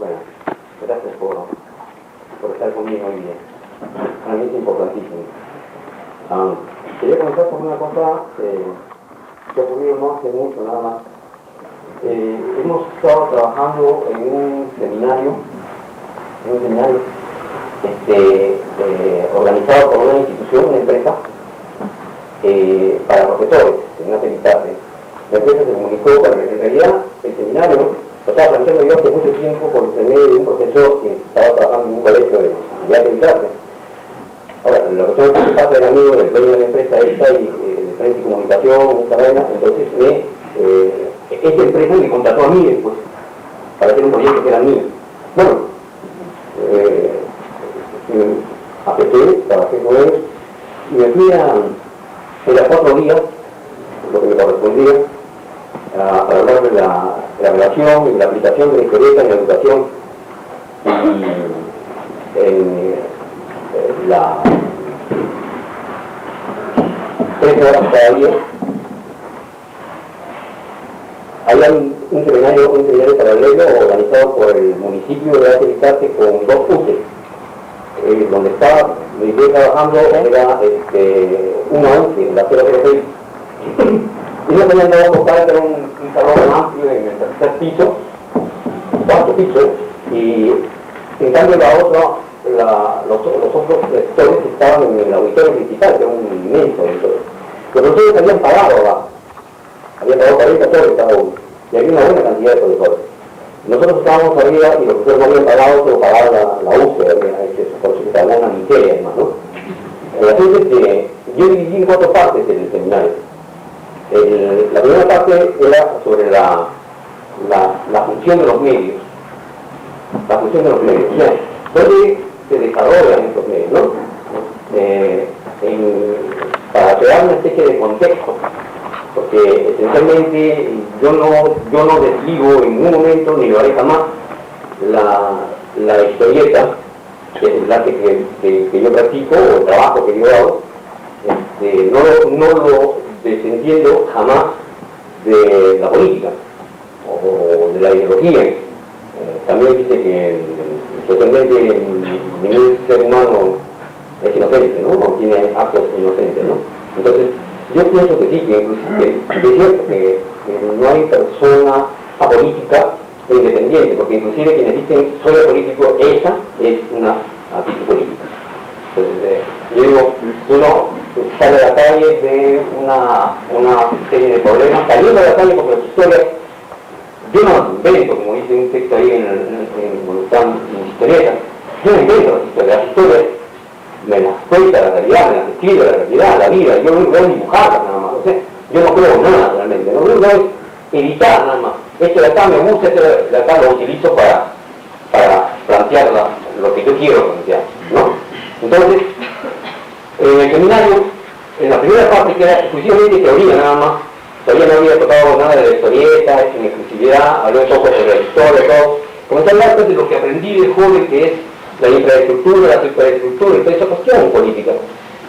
Bueno, gracias por estar conmigo hoy día. Para mí es importantísimo. Quería comenzar con una cosa que ocurrió no hace mucho nada más. Hemos estado trabajando en un seminario organizado por una institución, una empresa, para profesores en una tarde. La empresa se comunicó para que en realidad el seminario lo estaba planteando yo hace mucho tiempo por intermedio de un profesor que estaba trabajando en un colegio de arte y clase. Ahora, lo que tengo que pasar era amigo del dueño de la empresa esta y de Frente y Comunicación, esta vaina, entonces esta empresa me contrató a mí después para hacer un proyecto que era mío. Bueno, acepté, trabajé con él y me fui a 4 días, lo que me correspondía, para hablar de la relación y la aplicación de la historieta en la educación y en la 3 horas cada día. Había un seminario paralelo organizado por el municipio de Atericate con 2 UTE. Donde estaba, me iba trabajando, era una UTE, en la 006. Y no tenían dado local, que era un salón amplio en el tercer piso, 4 pisos, y en cambio los otros lectores que estaban en el auditorio principal, que era un inmenso auditorio. Los profesores habían pagado 40 soles cada uno, y había una buena cantidad de profesores. Nosotros estábamos arriba y los profesores no habían pagado, pero pagaba la UCE, por eso que pagaba una miseria además, ¿no? El asunto es que yo dividí en 4 partes el seminario. La primera parte era sobre la función de los medios. La función de los medios. O sea, ¿dónde se desarrollan estos medios, no? Para crear una especie de contexto. Porque esencialmente yo no desligo en ningún momento, ni lo haré jamás, la historieta, que es el arte que yo practico, o el trabajo que yo hago, no lo descendiendo jamás de la política o de la ideología. También dice que socialmente ningún ser humano es inocente, ¿no? No tiene actos inocentes, ¿no? Entonces, yo pienso que sí, que es cierto que no hay persona apolítica e independiente, porque inclusive quienes dicen soy apolítico, esa es una actitud política. Entonces, yo digo, uno sale a la calle de una serie de problemas, saliendo a la calle porque las historias, yo no las invento, como dice un texto ahí cuando están en historietas, yo no invento las historias me las cuenta la realidad, me las escribe la realidad, la vida, yo no voy a dibujarlas nada más, o sea, yo no creo nada realmente, no voy a editar nada más, esto de acá me gusta, esto de acá lo utilizo para plantear lo que yo quiero plantear, ¿no? Entonces, en el seminario, en la primera parte, que era exclusivamente teoría nada más, todavía no había tocado nada de la historieta, en exclusividad, hablé un poco sobre la historia, todo. Comencé a hablar de lo que aprendí de joven, que es la infraestructura, la superestructura, y toda esa cuestión política,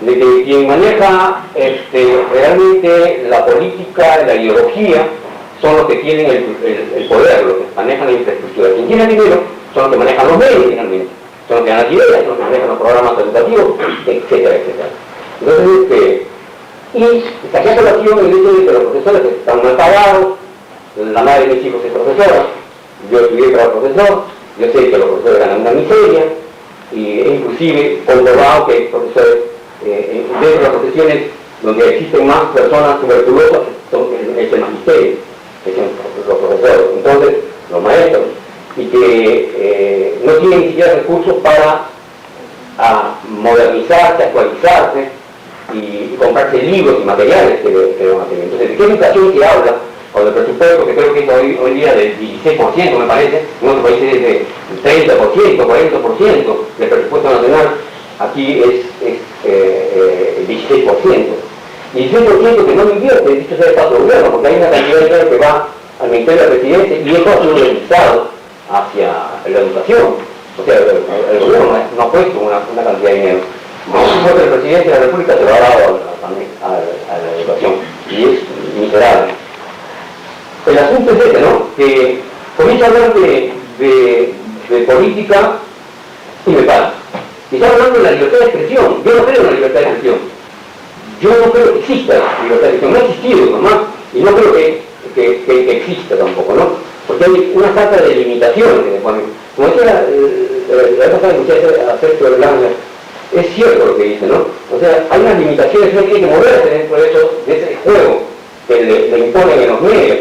de que quien maneja realmente la política, la ideología, son los que tienen el poder, los que manejan la infraestructura. Quien tiene dinero son los que manejan los medios, finalmente. Son los que dan las ideas, son los que manejan los programas educativos, etcétera, etcétera. Entonces, y saqué a colación el hecho de que los profesores están mal pagados, la madre de mis hijos es profesora, yo estudié para profesor, yo sé que los profesores ganan una miseria, y inclusive comprobado que hay profesores, dentro de las profesiones donde existen más personas tuberculosas, es el magisterio, que son los profesores, entonces los maestros, y que no tienen ni siquiera recursos para modernizarse, actualizarse y comprarse libros y materiales que van a tener. Entonces, ¿de qué educación se habla? Cuando el presupuesto, que creo que es hoy día del 16%, me parece, en otros países es del 30%, 40% del presupuesto nacional, aquí es el 16%. Y 16% que no lo invierte, dicho sea de paso del gobierno, porque hay una cantidad de dinero que va al Ministerio de la Presidencia y eso ha sido utilizado hacia la educación. O sea, el gobierno no ha puesto una cantidad de dinero. El presidente de la República se lo ha dado a la educación y es miserable. El asunto es este, ¿no? Que comienzo a hablar de de política y me para. Y está hablando de la libertad de expresión. Yo no creo en la libertad de expresión. Yo no creo que exista la libertad de expresión. No ha existido jamás. Y no creo que exista tampoco, ¿no? Porque hay una falta de limitaciones en el Juan. Como decía la vez pasada que escuché a Sergio Erlanger, es cierto lo que dice, ¿no? O sea, hay unas limitaciones, uno tiene que moverse dentro de ese juego que le imponen en los medios.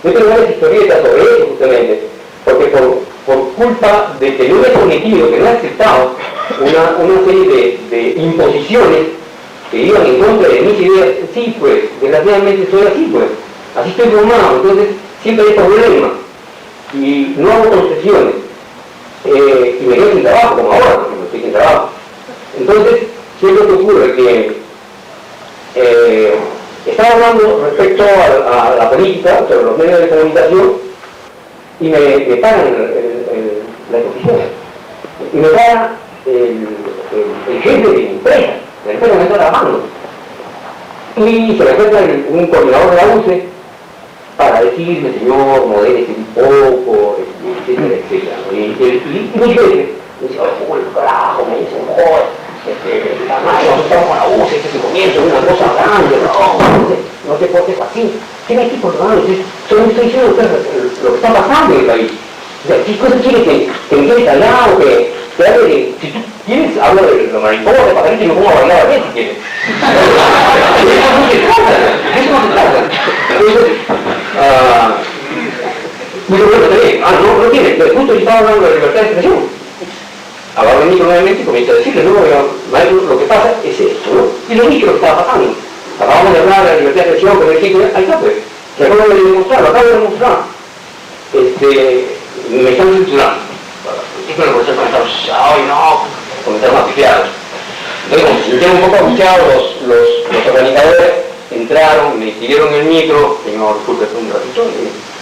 Yo tengo varias historietas sobre eso justamente, porque por culpa de que no he sometido, que no he aceptado una serie de imposiciones que iban en contra de mis ideas, sí, pues, desgraciadamente soy así, pues, así estoy formado, entonces siempre hay problemas, y no hago concesiones, y me quedo sin trabajo, como ahora, porque no estoy sin trabajo. Entonces, ¿qué es lo que ocurre? Que estaba hablando respecto a la política, sobre los medios de comunicación, y me paran la exposición, y me para el jefe de mi empresa, la empresa que me está trabajando, y se me acerca un coordinador de la UCE para decirme, señor, modérese un poco, etcétera, etcétera. Y mi jefe me dice, oh, el carajo, me dice, joder, la madre, nosotros estamos con la UCE, este es el comienzo de una cosa grande, no sé por qué es así. ¿Qué me estoy portando? Solo me estoy diciendo lo que está pasando en el país. O sea, ¿qué cosas quieres que me quede callado, que hable de... Si tú quieres, hablo de los mariposas, de pajarito y me pongo a bailar a ver si quieres. Eso no se trata. Entonces, muy bueno también. No tiene. Justo yo estaba hablando de libertad de expresión. Agarro el micro nuevamente y comienzo a decirle, no, maestro, lo que pasa es esto, ¿no? Y lo mismo que estaba pasando. Acabamos de hablar de la libertad de expresión, pero ahí está, pues. Se acabo de demostrar, lo acabo de demostrar. Me están censurando. Esto lo proceso ay no, comenzaron a pifiar. Entonces, como se sintieron un poco angustiados los organizadores, entraron, me pidieron el micro, señor, disculpe un ratito,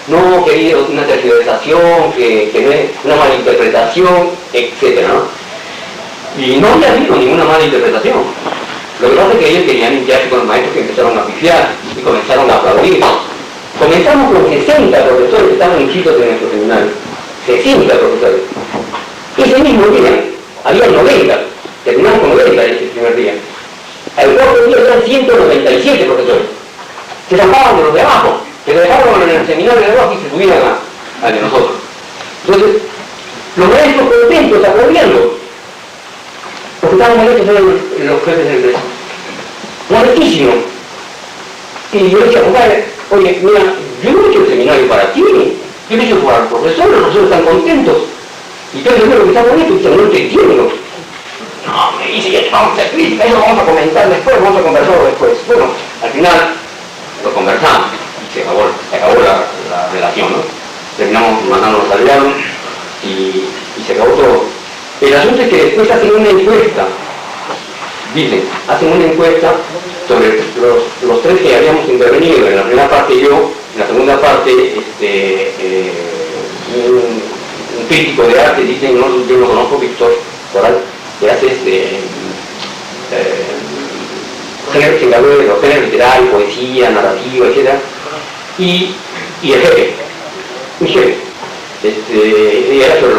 no quería una tergiversación, que no es una malinterpretación, etc., ¿no? Y no había habido ninguna mala interpretación. Lo que pasa es que ellos querían limpiarse con los maestros que empezaron a pifiar y comenzaron a aplaudir. Comenzamos con 60 profesores que estaban inscritos en nuestro seminario. 60 profesores. Ese mismo día había 90, terminamos con 90 ese primer día. Al cuarto día eran 197 profesores. Se zampaban de los de abajo, se dejaron en el seminario de abajo y se subían al de nosotros. Entonces, los maestros contentos, aplaudiendo, porque estaban molestos en los jefes de empresa. Molestísimo. Y yo decía, compadre, oye, mira, yo no he hecho el seminario para ti, yo lo he hecho para los profesores están contentos. Y entonces yo lo que está bonito, y no te entiendo. No, me dice, ya vamos a hacer crítica, eso lo vamos a comentar después, vamos a conversarlo después. Bueno, al final lo conversamos y se acabó la relación, ¿no? Terminamos mandándonos al diálogo y se acabó todo. El asunto es que después hacen una encuesta, hacen una encuesta sobre los tres que habíamos intervenido. En la primera parte yo, en la segunda parte un crítico de arte, dicen, no, yo lo conozco, Víctor Coral, que hace género, se encargó de los géneros literarios, poesía, narrativa, etc. Y el jefe, mi jefe, era sobre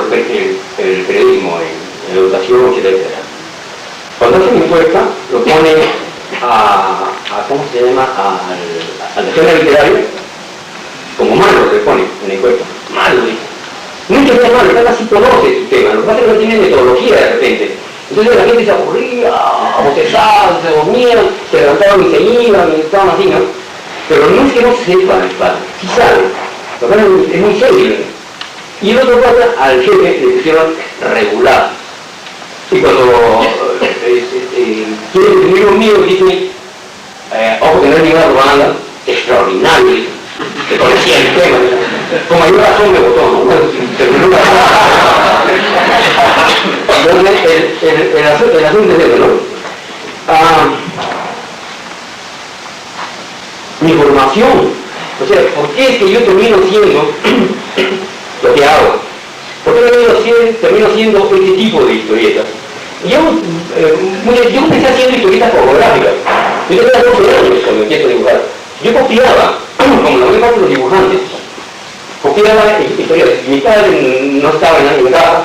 el periodismo, en educación, etc. Cuando hacen encuesta, lo ponen ¿cómo se llama? Al género literario, como malo le ponen en la encuesta, malo, no es que sea malo, casi conoce su tema, lo que pasa es que no tiene metodología de repente. Entonces la gente se aburría, bostezaba, se dormía, se levantaban y se iban, y estaban así, ¿no? Pero no es que no sepan, sí saben, lo que es muy serio. Y el otro pasa, al jefe le pusieron regular. Y cuando quiere definir un mío, dice, ojo que no es ninguna banda extraordinaria, que conocía el tema, con mayor razón me votó, ¿no? Entonces, el asunto es ese, ¿no? Mi formación, o sea, ¿por qué es que yo termino siendo lo que hago? ¿Por qué termino siendo este tipo de historietas? Yo empecé haciendo historietas fotográficas. Yo tenía 12 años cuando empiezo a dibujar. Yo copiaba, como la mayor parte de los dibujantes, copiaba historias. Mi padre no estaba en casa,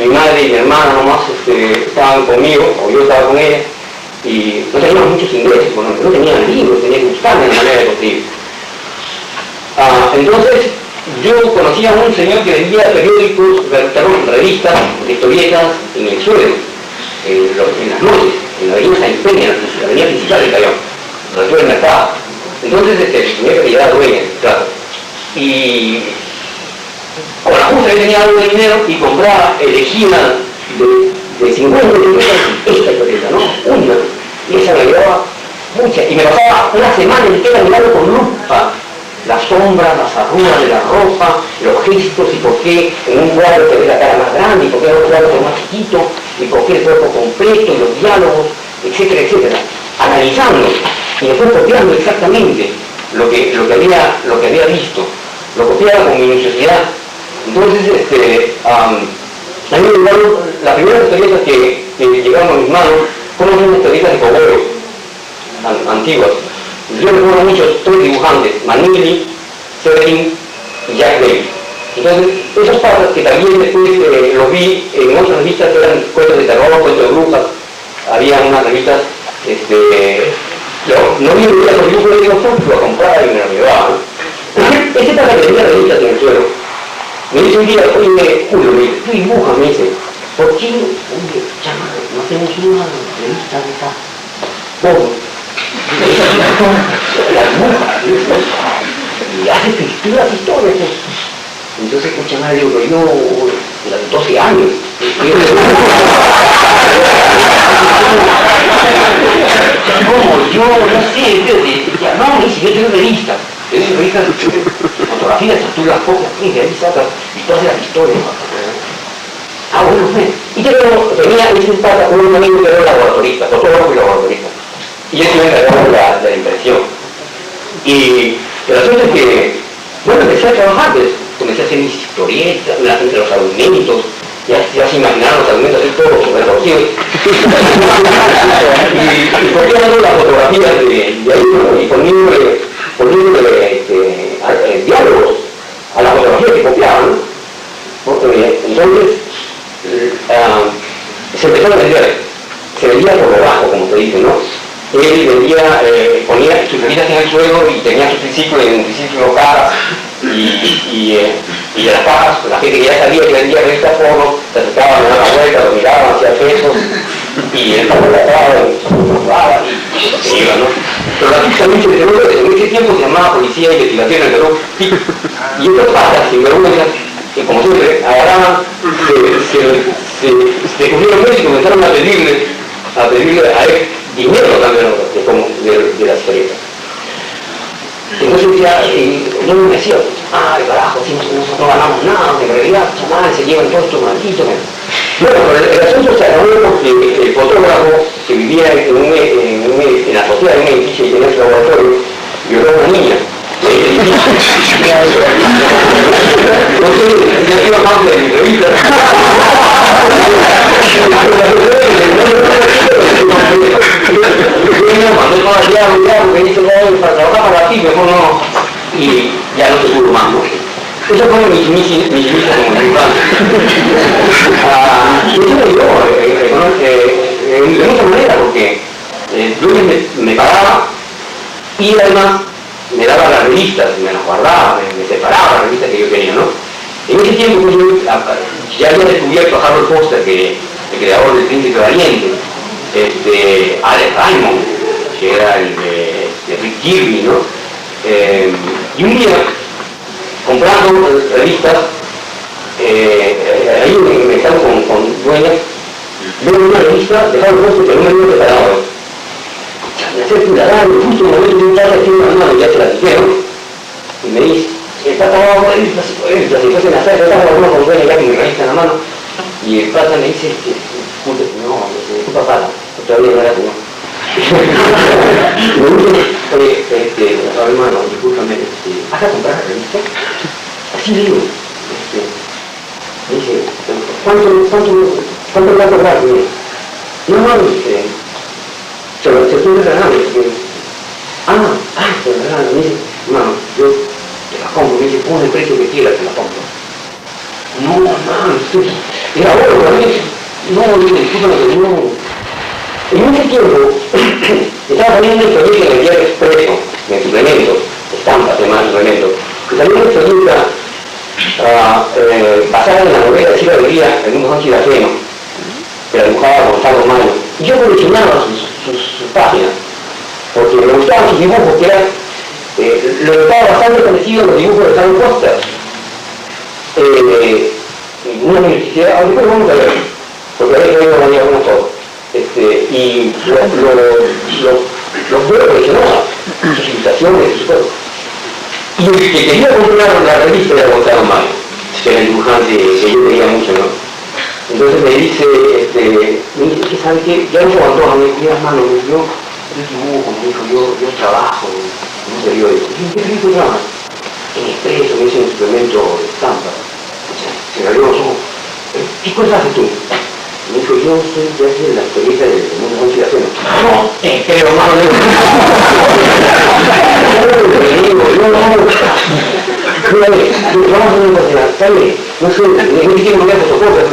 mi madre y mi hermana nomás estaban conmigo, o yo estaba con ella, y no teníamos muchos ingresos, bueno, no tenían libros, tenía que buscarme la manera de conseguir. Entonces, yo conocía a un señor que vendía periódicos, revistas, historietas en el suelo, en las noches, en la avenida San Peña, la avenida principal del Callao, alrededor del mercado. Entonces, el señor que era dueña, claro. Y con la justa que tenía algo de dinero y compraba, elegía de 50 esta historieta, ¿no? Una. Y esa me llevaba muchas. Y me pasaba una semana entera mirando con lupa las sombras, las arrugas de la ropa, los gestos y por qué en un cuadro se ve la cara más grande y por qué en otro cuadro se ve más chiquito y por qué el cuerpo completo y los diálogos, etcétera, etcétera. Analizando y después copiando exactamente lo que había visto. Lo copiaba con minuciosidad. Entonces, a mí me llegaron, las primeras historietas que llegaron a mis manos fueron unas historietas de cowboys antiguas. Yo recuerdo muchos tres dibujantes, Manili, Severin y Jack Davis. Entonces, esos patas que también después los vi en otras revistas que eran cuentos de terror, cuentos de brujas, había unas revistas, no vi los dibujos de ellos, lo compraba y me lo llevaba, ¿no? Ese pata que tenía revistas en el suelo, me dice un día, oye, Julio, tú dibujas, me dice, ¿por qué? Oye, chama, no hacemos una revista de esta. ¿Cómo? La dibuja, y hace escrituras historias. Entonces, escucha, madre, digo, yo, durante 12 años, ¿cómo? Yo, no sé, no, me dice, yo tengo revistas. Tengo revistas de fotografías, tú las copias, y de ahí sacas, y todas las historias. Bueno, y tenía ese pata con un amigo que era laboratorista, fotógrafo y laboratorista. Y él se me encargaba de la impresión. Y el asunto es que, bueno, empecé a trabajar, pues, comencé a hacer mis historietas, entre los argumentos, ya se imaginaron los argumentos así todos super torcidos. Y copiando las fotografías de ahí, y poniéndole diálogos a las fotografías que copiaban, ¿no? Entonces, se empezó a vender, se vendía por lo bajo, como se dice, ¿no? Él vendía, ponía sus revistas en el suelo y tenía su triciclo en un triciclo cajas y de las cajas, la gente que ya sabía que vendía revistas porno, se acercaba, me daba la vuelta, lo miraban, hacía pesos y él lo compraba y se iba, ¿no? Pero la pista mucho de seguro, en ese tiempo se llamaba Policía de Investigación en el Perú, y estos patas, sin vergüenza, que como siempre, agarraban, se descubrieron mucho y comenzaron a pedirle a él dinero también de las historietas. Entonces ya, yo me decía, carajo, si no ganamos nada, en realidad, chaval, se llevan todos estos malditos. Bueno, el asunto se acabó porque el fotógrafo que vivía en la azotea de un edificio y tenía su laboratorio, violó a una niña. Entonces, ya iba más de mi revista. Mandó todo allá, porque dice, para trabajar para ti, mejor no. Y ya no se pudo más, ¿no? Eso fue mis inicios como dibujante. Y eso me ayudó, de muchas maneras, porque Luis me pagaba y además me daba las revistas, me las guardaba, me separaba las revistas que yo quería, ¿no? En ese tiempo pues, ya había descubierto a Harold Foster, el creador del Príncipe Valiente, Alex Raymond, que era el de Rick Kirby, ¿no? Y un día, comprando revistas, ahí me estaba con dueñas, veo una revista de Harold Foster que no me había preparado. Me hace ciudadano, justo en el momento de un tarde, tiene una mano, ya se la dijeron, y me dice, está tomando revistas, y después en la sala, estaba con una con dueña ya con mi revista en la mano, y el pata me dice, no, disculpa pata, todavía no era señor. Me dice, hermano, discúlpame, ¿vas a comprar la revista? Así digo, me dice, ¿cuánto va a cobrar? No, se estoy regalando. Se lo regalan, me dice, hermano, yo te la compro, me dice, pone el precio que quiera, se la compro. No, era bueno para mí. No, disculpa lo que no. En ese tiempo, estaba saliendo un proyecto de Diario Expreso, de suplementos, estampas, demás suplementos, que salió una historieta basada en la novela de Silvia Alegría, El mundo Sánchez Ajeno, que la dibujaba Gonzalo Mayo. Y yo coleccionaba sus páginas, porque me gustaban sus dibujos, que eran, lo estaba bastante parecido a los dibujos de Harry Potter. Una universidad, después vamos a ver, porque ahí no voy a algunas cosas. Y los veo coleccionaba, sus ilustraciones, sus cosas. Y el que quería comprar la revista era Gonzalo Mayo, que era el dibujante que yo quería mucho, ¿no? Entonces me dice, ¿qué sabe qué? Ya no se aguantó, me dijo, mira, hermano, yo dibujo, me dijo, yo trabajo en un periódico. ¿Qué periódico trabajas? En Expreso, me hice un suplemento de estampa. Se me abrió los ojos. ¿Qué cosas haces tú? Me dijo, yo soy de la experiencia del mundo Sánchez Ajeno. No, pero hermano, vamos a una cosa, ¿sabes? No sé, en este tiempo no había fotocopias.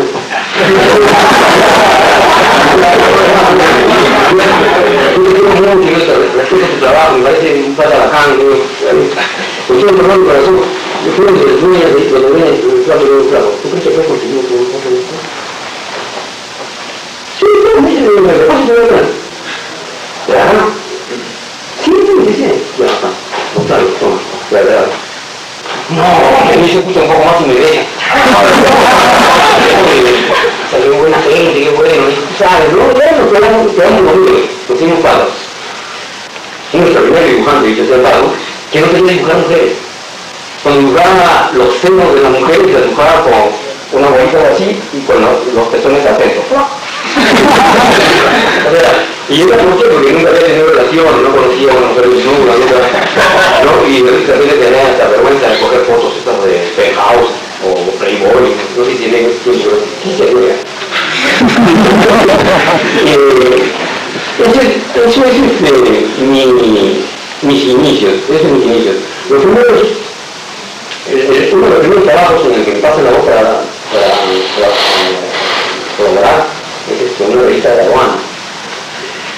Respeto tu trabajo, me parece un pata bacán, con todo el perdón del corazón, yo creo que los dueños de plato de un plato, ¿tú crees que puedes conseguir un poco de esto? Sí, no, me dice, me depósito de verdad. ¿Verdad? Sí, me dice, ya está, no sabes, toma, la verdad. No, me dice justo un poco más y me deja. Salió buena gente, qué bueno, ¿sabes? No, ya nos quedamos conmigo, nos hicimos palos. Nuestro primer dibujante, dicho sea pago, que no quería dibujar mujeres. Cuando dibujaba los senos de las mujeres, se dibujaba con una bolita así y con los pezones atentos. O sea, y yo la busqué porque nunca había tenido relaciones, no conocía a una mujer desnuda, ¿no? Y de repente tenía esta vergüenza de coger fotos estas de Penthouse o Playboy, no sé si tiene tiempo, pero sí se ve. Eso es mis inicios, Los primeros, uno de los primeros trabajos en el que me pasa la voz para colaborar es una revista de la aduana.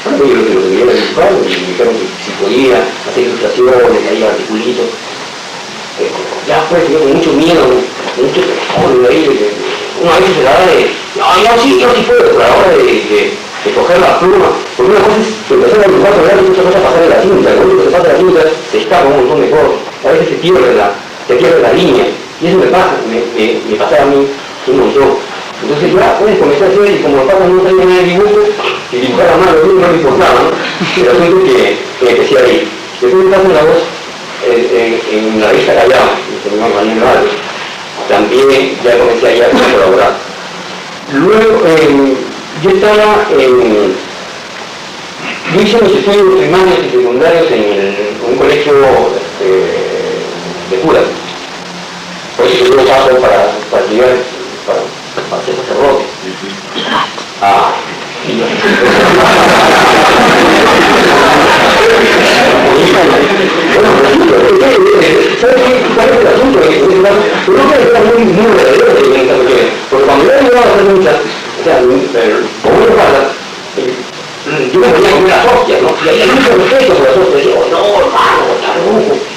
Bueno, yo lo que quería dibujar y me dijeron que si podía hacer ilustraciones, ahí articulitos. Ya pues yo con mucho miedo, mucho temor, una vez se la da de, yo sí puedo, pero a la hora de coger la pluma, porque una cosa es empezar a dibujar con y otra cosa es pasar la tinta, el momento que se pasa la tinta se escapa un montón de cosas, a veces se pierde la línea, y eso me pasaba a mí un montón. Entonces ya puedes comenzar a hacer, y como los papas no sabían nada de dibujo, y dibujar a mano no me importaba, ¿no? El asunto es que empecé ahí. Después me pasan la voz en la revista Callao, que se llama Manuel Radio. También ya comencé allá a colaborar. Luego, yo hice mis estudios primarios y secundarios en un colegio de curas. Por eso yo paso para estudiar, para ser sacerdote. ¿Sabes cuál es el asunto? Yo creo que era muy verdadero en esta cuestión, porque cuando yo llegaba a hacer muchas, o sea, como una falda, yo me ponía a comer las hostias, ¿no? Y hay mucho respeto por las hostias, digo, no, hermano,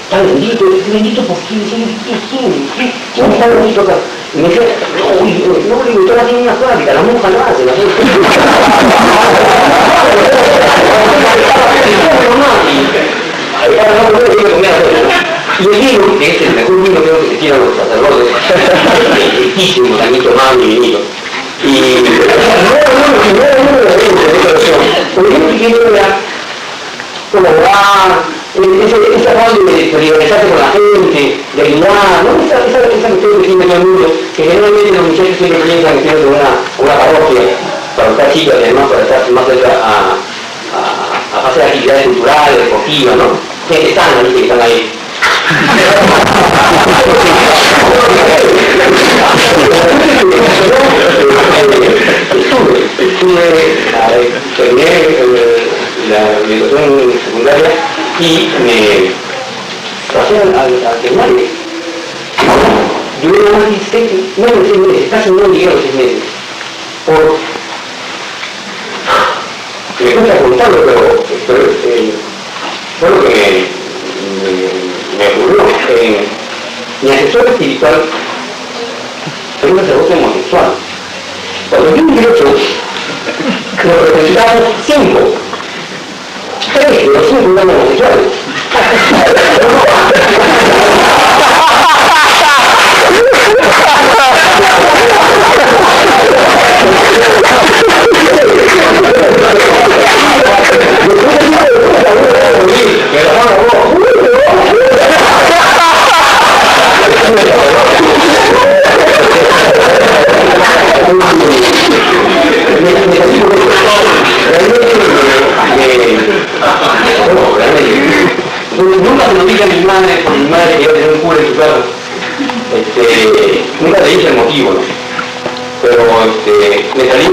está bendito, ¿por qué? ¿Quién está bendito acá? Y me decía, no, le gustó hacer una fábrica, la monja no hace, la monja. Y el vino, que es el mejor vino que se tiran los sacerdotes, riquísimo, también tomado y vinito. Y por ejemplo, que era colaborar, esa parte de solidarizarse con la gente, de ayudar, ¿no? Esa cuestión que tiene todo el mundo, que generalmente los muchachos siempre piensan que tienen una parroquia para estar chicas y además para estar más cerca a hacer actividades culturales, deportivas, ¿no? Que están ahí. Terminé la educación secundaria y me pasé al seminario. menos de 6 meses, casi no llegué a los 6 meses. Me cuesta contarlo, pero fue lo que me ocurrió. Mi asesor espiritual es un sacerdote homosexual. Cuando yo vi 8, lo representaban 5. 3 de los 5 eran homosexuales. Nunca se lo dije a mi madre, porque mi madre quería tener un cura en su casa. Nunca le dije el motivo, ¿no? Pero me salí.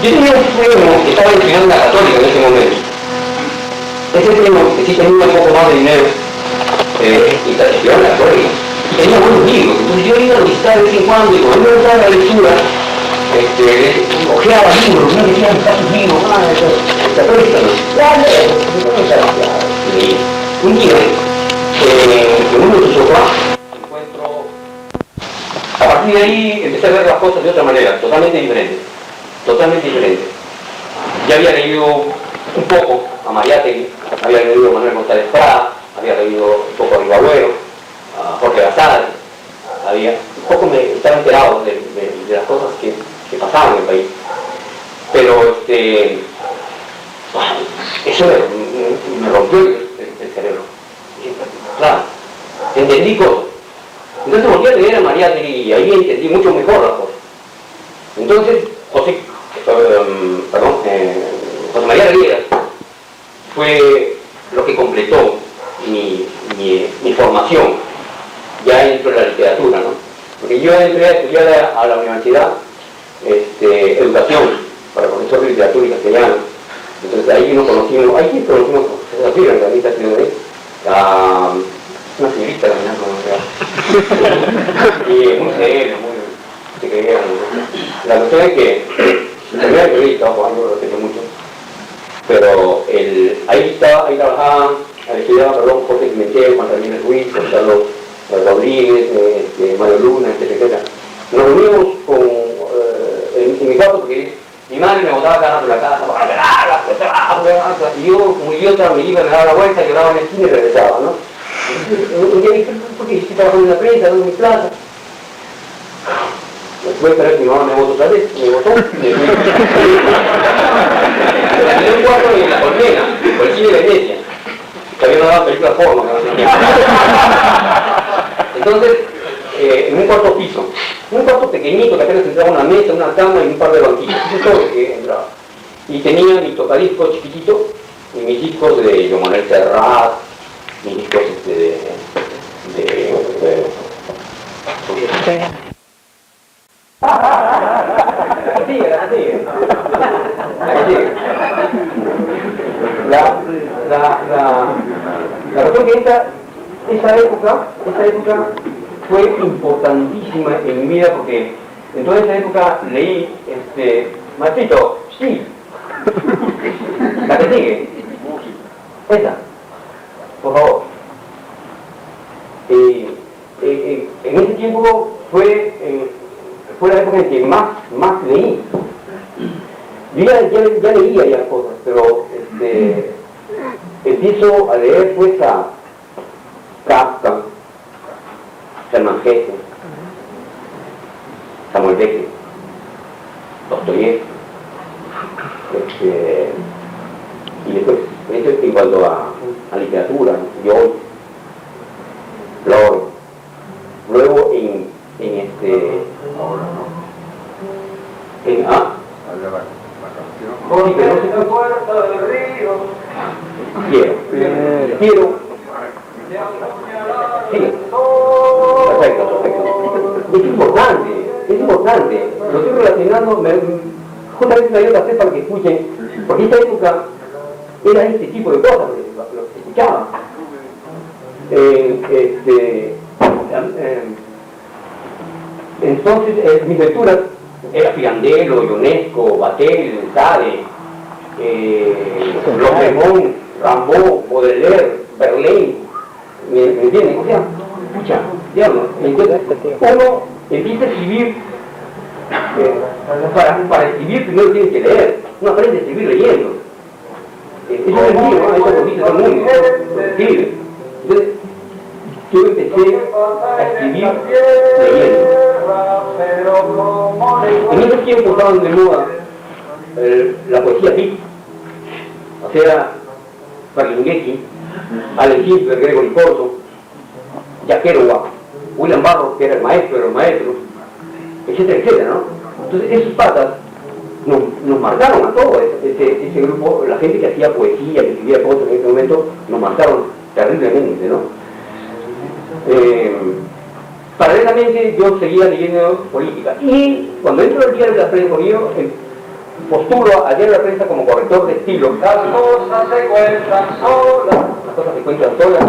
Yo tenía un primo que estaba estudiando en la Católica en ese momento. Ese primo que sí tenía un poco más de dinero y estudiaba en la Católica. Y tenía buenos libros. Entonces yo iba a visitar de vez en cuando y cuando me gustaba la lectura, ojeaba libros, no decían tantos libros, Católica no. Un día, en uno de sus sofás, encuentro. A partir de ahí empecé a ver las cosas de otra manera, totalmente diferente. Totalmente diferente. Ya había leído un poco a Mariátegui, había leído a Manuel González Prada, había leído un poco a Ribagüero, a Jorge Basal, un poco me estaba enterado de las cosas que pasaban en el país. Pero eso me rompió el cerebro. Claro, entendí cosas. Entonces volví a leer a Mariátegui y ahí entendí mucho mejor las cosas. Entonces, José María Rivera fue lo que completó mi formación ya dentro de la literatura, ¿no? Porque yo entré a estudiar a la universidad educación para profesor de literatura y castellano. Entonces ahí nos conocimos, a César Fibra, en la lista de una señorita caminando, y muy serio, muy se creía. La cuestión es que la primera entrevista, yo lo respeto mucho, pero ahí trabajaba, estudiaba, Jorge Pimentel, Juan Ramírez Ruiz, Gonzalo Rodríguez, Mario Luna, etc. Nos reunimos en mi cuarto porque mi madre me botaba cada rato en la casa, y yo como idiota me iba, me daba la vuelta, lloraba en la esquina y regresaba, ¿no? Un día dije, ¿por qué estoy trabajando en la prensa, dando mi plaza? Voy a esperar que mi mamá me votó otra vez, me votó, me fui. Me tiré un cuarto en La Colmena, por el cine de Venecia, que había una película porno, que no sé qué. Entonces, en un cuarto piso, un cuarto pequeñito que apenas entraba una mesa, una cama y un par de banquillos, eso es todo lo que entraba. Y tenía mi tocadiscos chiquitito y mis discos de Manuel Serrat, mis discos La cuestión que esa época fue importantísima en mi vida porque en toda esa época leí, Machito, sí, la que sigue, esa, por favor. En ese tiempo fue la época en que más leí. Yo ya leía ya cosas, pero empiezo a leer pues a Kafka, Hermann Hesse, Samuel Beckett, Dostoyevsky, y después, eso en cuanto a literatura, yo luego en quiero. Sí. Perfecto. Es importante. Lo estoy relacionando, justamente me dio la para que escuchen, porque esta época era este tipo de cosas lo que se escuchaba. Entonces, mis lecturas era Pirandello, Ionesco, Vatel, Sade, Loremont, Rimbaud, Baudelaire, Verlaine, ¿me entienden? O sea, escucha, diablo, entonces uno empieza a escribir, para escribir primero tiene que leer, uno aprende a escribir leyendo. Eso es sencillo, ¿no? Eso lo dice todo el mundo, escribe. Entonces, yo empecé a escribir leyendo. En esos tiempos estaban de moda la poesía beat, o sea, Ferlinghetti, Allen Ginsberg, Gregory Corso, Jack Kerouac, William Burroughs, que era el maestro de los maestros, etcétera, etcétera, ¿no? Entonces esos patas nos marcaron a todos, ese grupo, la gente que hacía poesía, que escribía cosas en ese momento, nos marcaron terriblemente, ¿no? Paralelamente yo seguía leyendo política y cuando entro al diario de la prensa, yo postulo al diario de la prensa como corrector de estilo. Las cosas se cuentan solas. Las cosas se cuentan solas.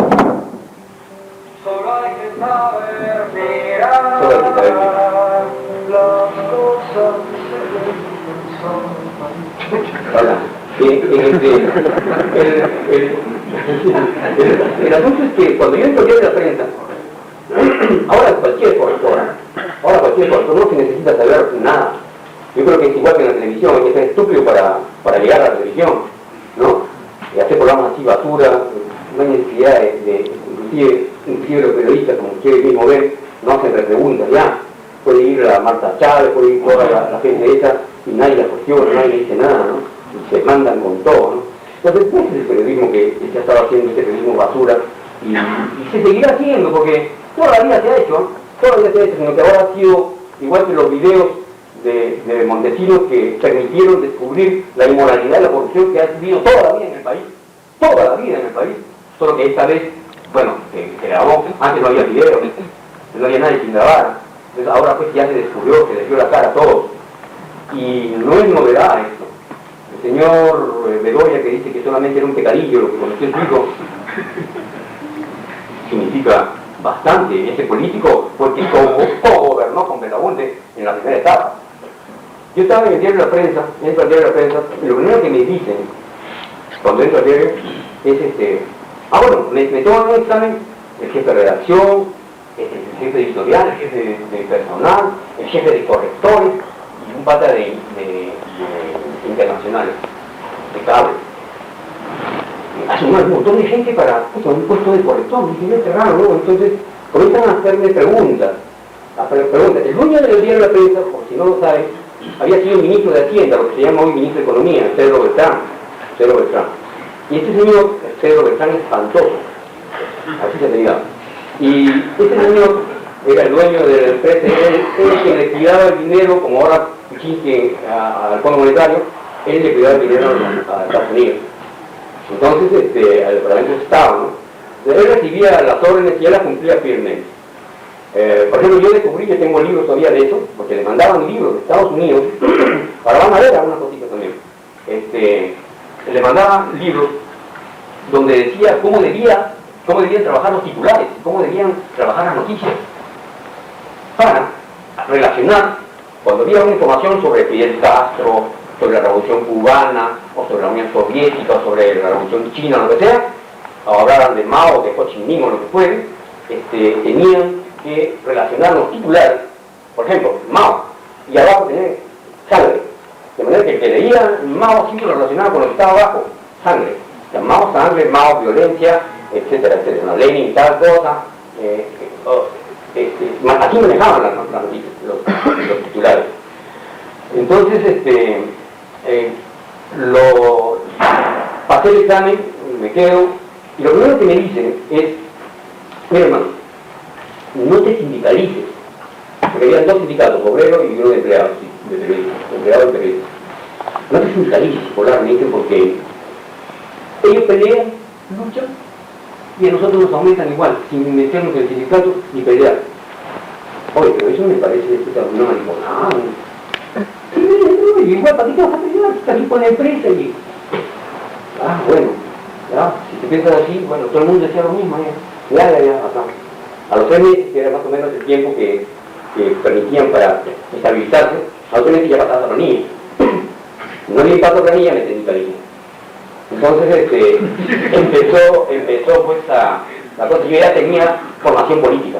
Solo hay que saber mirar. Solo hay que saber mirar. Las cosas se cuentan solas. El asunto es que cuando yo entro al diario de la prensa, ahora cualquier corrector no se necesita saber nada. Yo creo que es igual que en la televisión, hay que ser estúpido para llegar a la televisión, ¿no? Y hacer programas así basura, no hay necesidad inclusive los periodistas, como ustedes mismos ven, no hacen repreguntas ya. Puede ir a Marta Chávez, puede ir toda la gente esa, y nadie la cuestiona, nadie dice nada, ¿no? Y se mandan con todo, ¿no? Entonces, ese es el periodismo que se ha estado haciendo, este periodismo basura, y se seguirá haciendo, porque toda la vida se ha hecho, sino que ahora ha sido igual que los videos de Montesinos que permitieron descubrir la inmoralidad y la corrupción que ha vivido toda la vida en el país, solo que esta vez, bueno, se grabó, antes no había videos, no había nadie sin grabar, entonces ahora pues ya se descubrió, se les dio la cara a todos, y no es novedad esto. El señor Bedoya, que dice que solamente era un pecadillo lo que conoció su hijo, significa bastante. Ese político fue el que gobernó con Belaúnde en la primera etapa. Yo estaba en el diario de la prensa, entro al diario de la prensa, y lo primero que me dicen cuando entro al diario es bueno, me toman un examen el jefe de redacción, el jefe de editorial, el jefe de personal, el jefe de correctores y un pata de internacionales, de cable. Hace un montón de gente para un puesto de corrector, y es raro, ¿no? Entonces comienzan a hacerme preguntas. El dueño del diario de la prensa, por si no lo saben, había sido ministro de Hacienda, lo que se llama hoy ministro de Economía, Pedro Beltrán. Y este señor, Pedro Beltrán, es espantoso, así se le llama. Y este señor era el dueño de la empresa, él que le cuidaba el dinero, como ahora Kuczynski al Fondo Monetario, él le cuidaba el dinero a Estados Unidos. Entonces, al Parlamento de Estado, ¿no? Él recibía las órdenes y él las cumplía firmemente. Por ejemplo, yo descubrí, yo tengo libros todavía de eso, porque le mandaban libros de Estados Unidos, para van a ver algunas cositas también. Le mandaban libros donde decía cómo debían trabajar los titulares, cómo debían trabajar las noticias, para relacionar, cuando había una información sobre Fidel Castro, sobre la Revolución Cubana, o sobre la Unión Soviética, o sobre la Revolución China, o lo que sea, o hablaran de Mao, de Ho Chi Minh, o lo que fuere, tenían que relacionar los titulares, por ejemplo, Mao, y abajo tenían sangre, de manera que el que leía Mao siempre lo relacionaba con lo que estaba abajo, sangre, o sea, Mao sangre, Mao violencia, etcétera, etcétera, ¿no? Lenin tal cosa, así manejaban las noticias, los titulares. Entonces, pasé el examen, me quedo, y lo primero que me dicen es, mira hermano, no te sindicalices, porque había dos sindicatos, obrero y uno de empleados, sí, de periodistas, empleado y periodista. No te sindicalices, popularmente, porque ellos pelean, luchan, y a nosotros nos aumentan igual, sin meternos en el sindicato ni pelear. Oye, pero eso me parece una mariconada. Sí, igual, ¿para qué vas a pelear? Estás aquí con la empresa y... bueno, ya, si te piensas así, bueno, todo el mundo decía lo mismo, ya, acá. A los 3 meses, que era más o menos el tiempo que que permitían para estabilizarse, automáticamente ya pasaba a planilla. No había paso planilla, me sindicalismo. Entonces empezó pues la cosa. Yo ya tenía formación política,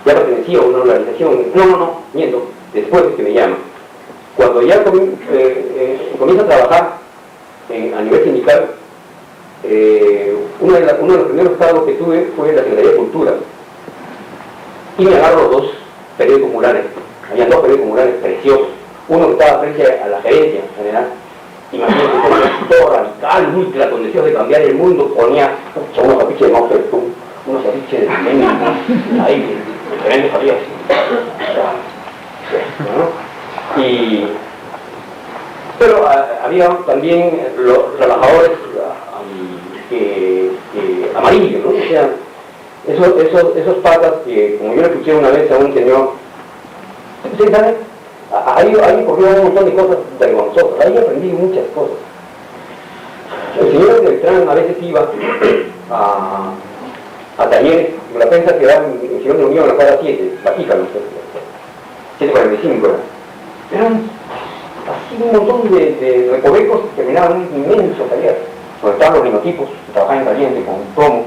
ya pertenecía a una organización, miento, después de que me llaman. Cuando ya comienzo a trabajar a nivel sindical, uno de los primeros cargos que tuve fue en la Secretaría de Cultura. Y me agarro dos periódicos murales. Había dos periódicos murales preciosos. Uno que estaba frente a la gerencia general. Imagínate, todo radical, ultra, con deseos de cambiar el mundo, ponía unos afiches de Mao Zedong, unos afiches de Lenin, ahí, diferentes salías. Pero había también los trabajadores amarillos, ¿no? O sea, esos patas que, como yo le escuché una vez a un señor, ¿ustedes saben? Ahí ocurrió un montón de cosas vergonzosas, ahí aprendí muchas cosas. El señor Beltrán a veces iba a talleres, la prensa que daban en Girón de Unión, a la cuadra 7, Bajica, no sé, 745, eran así un montón de recovecos que terminaban un inmenso taller, donde estaban los linotipos, que trabajaban en caliente con plomo,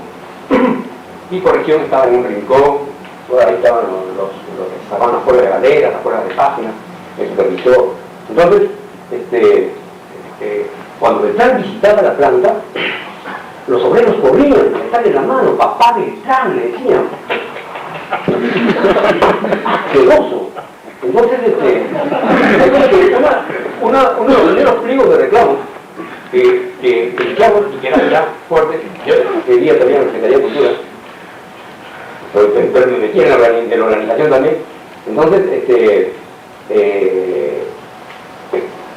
y corrección estaba en un rincón, ahí estaban los que sacaban las colas de galeras, las colas de páginas, el supervisor. Entonces, cuando Beltrán visitaba la planta, los obreros corrían a echarle la mano, papá Beltrán, le decían. Celoso. Entonces, uno de los primeros pliegos de reclamos que echamos y que eran ya fuertes, yo quería también en la Secretaría de Cultura, pero me metí en la organización también. Entonces,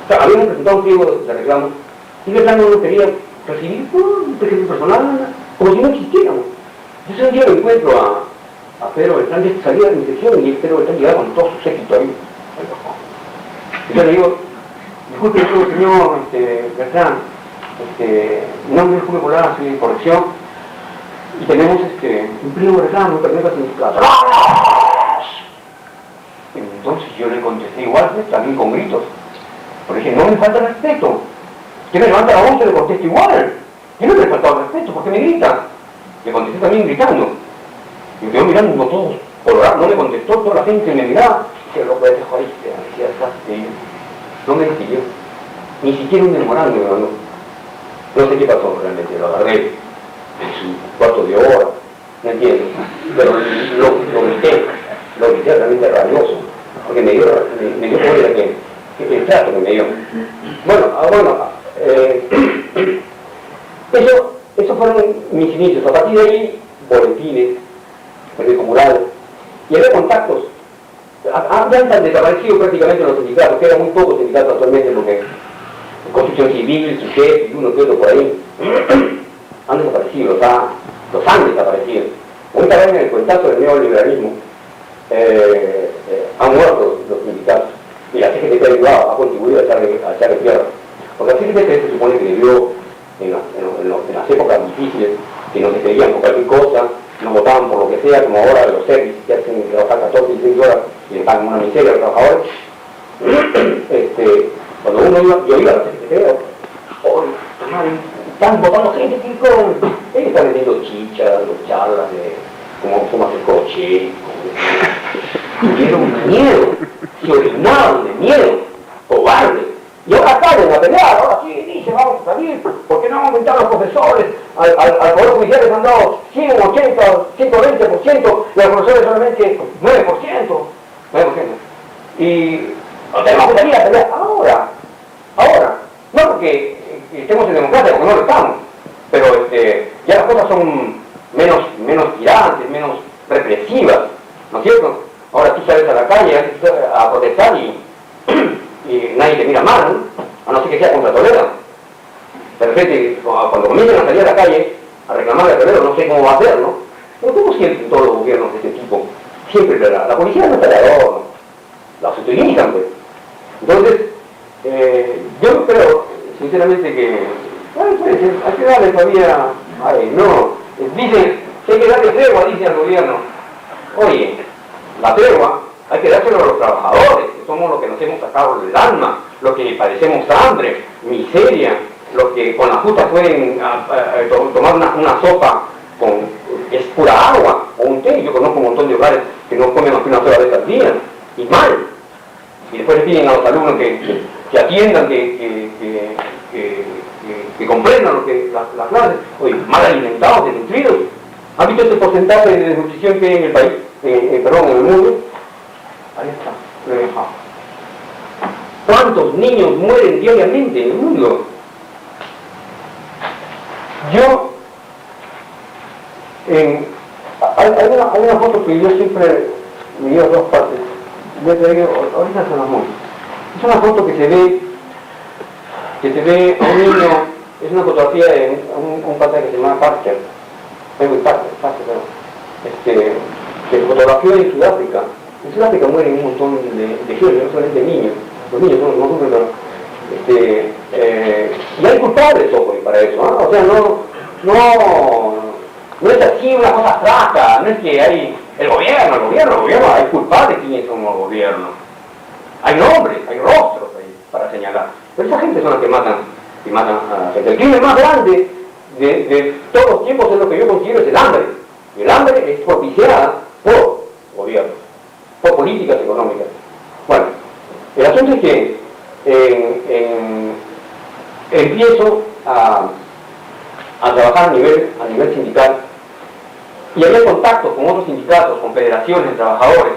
habíamos presentado un pliego de reclamos y Beltrán no lo quería recibir un pequeño personal, como si no existiéramos. Entonces un día me encuentro a Pedro Beltrán, que salía de mi sección y Pedro Beltrán llegaba con todo su séquito ahí. Y yo le digo, disculpe, señor Beltrán, mi nombre es Julio Polar, soy de corrección y tenemos un pliego de reclamo que pertenece al sindicato. Entonces yo le contesté igual, también con gritos. Porque dije, no me falta respeto. Que me levanta la voz y le contesto igual. Yo no me he faltado respeto, ¿por qué me grita? Le contesté también gritando. Y me quedó mirando todos colorados, no me contestó, toda la gente me miraba. Que lo que dejó ahí, no me decidió. Ni siquiera un memorando me mandó. No sé qué pasó realmente, lo agarré en su cuarto de hora, no entiendo. Pero lo grité realmente rabioso, porque me dio cólera que el trato que me dio. Eso fueron mis inicios. A partir de ahí, boletines, periódico mural, y había contactos. Han desaparecido prácticamente los sindicatos, quedan muy pocos sindicatos actualmente porque Construcción Civil, Sujet y uno que otro por ahí han desaparecido, los han desaparecido. Ahorita ven en el contacto del neoliberalismo, han muerto los sindicatos y la CGT ha contribuido a echarle tierra. Porque la CGT se supone que debió, en las épocas difíciles, que no se creían por cualquier cosa, no votaban por lo que sea, como ahora los servicios que hacen trabajar 14 y 16 horas y le pagan una miseria a los trabajadores. Cuando yo iba a la CGT, están votando gente que ellos están vendiendo chichas, charlas de cómo hacer coche, tuvieron miedo, se orinaron de miedo, cobardes. Y ahora salen a pelear, ahora sí dicen vamos a salir, porque no han aumentado los profesores, al Poder Judicial les han dado 180, 120%, y a los profesores solamente 9%. Y tenemos que salir a pelear ahora, no porque estemos en democracia, porque no lo estamos, pero ya las cosas son menos tirantes, menos represivas, ¿no es cierto? Ahora tú sales a la calle a protestar y nadie te mira mal, ¿no? A no ser que sea contra Toledo. De repente, cuando comiencen a salir a la calle a reclamar a Toledo, no sé cómo va a ser, ¿no? Pero como siempre en todos los gobiernos de este tipo, siempre la policía no está de adorno, las utilizan, pues. Entonces, yo creo, sinceramente, que hay que darle todavía, dicen que hay que darle tregua, dice al gobierno. Oye, la tregua hay que dárselo a los trabajadores, que somos los que nos hemos sacado el alma, los que padecemos hambre, miseria, los que con la justa pueden tomar una sopa que es pura agua, o un té. Yo conozco un montón de hogares que no comen más que una sola vez al día, y mal. Y después le piden a los alumnos que atiendan, que comprendan lo que las clases. Oye, mal alimentados, desnutridos. ¿Han visto este porcentaje de desnutrición que hay en el país? Perdón, en el mundo. Ahí está, lo he dejado. ¿Cuántos niños mueren diariamente en el mundo? Hay una foto que yo siempre me dio dos partes. Yo te digo, ahorita se las muestro. Es una foto que se ve a un niño, es una fotografía de un pata que se llama Parker, que fotografió en Sudáfrica. En Sudáfrica mueren un montón de gente, no solamente niños. Los niños no sufren, y hay culpables para eso, ¿no? O sea, no es así una cosa abstracta, no es que hay el gobierno, hay culpables quiénes son los gobiernos. Hay nombres, hay rostros ahí para señalar. Pero esa gente son las que matan a la gente. El crimen más grande de todos los tiempos es lo que yo considero es el hambre. Y el hambre es propiciada por gobiernos, por políticas económicas. Bueno, el asunto es que empiezo a trabajar a nivel sindical, y había contactos con otros sindicatos, con federaciones de trabajadores,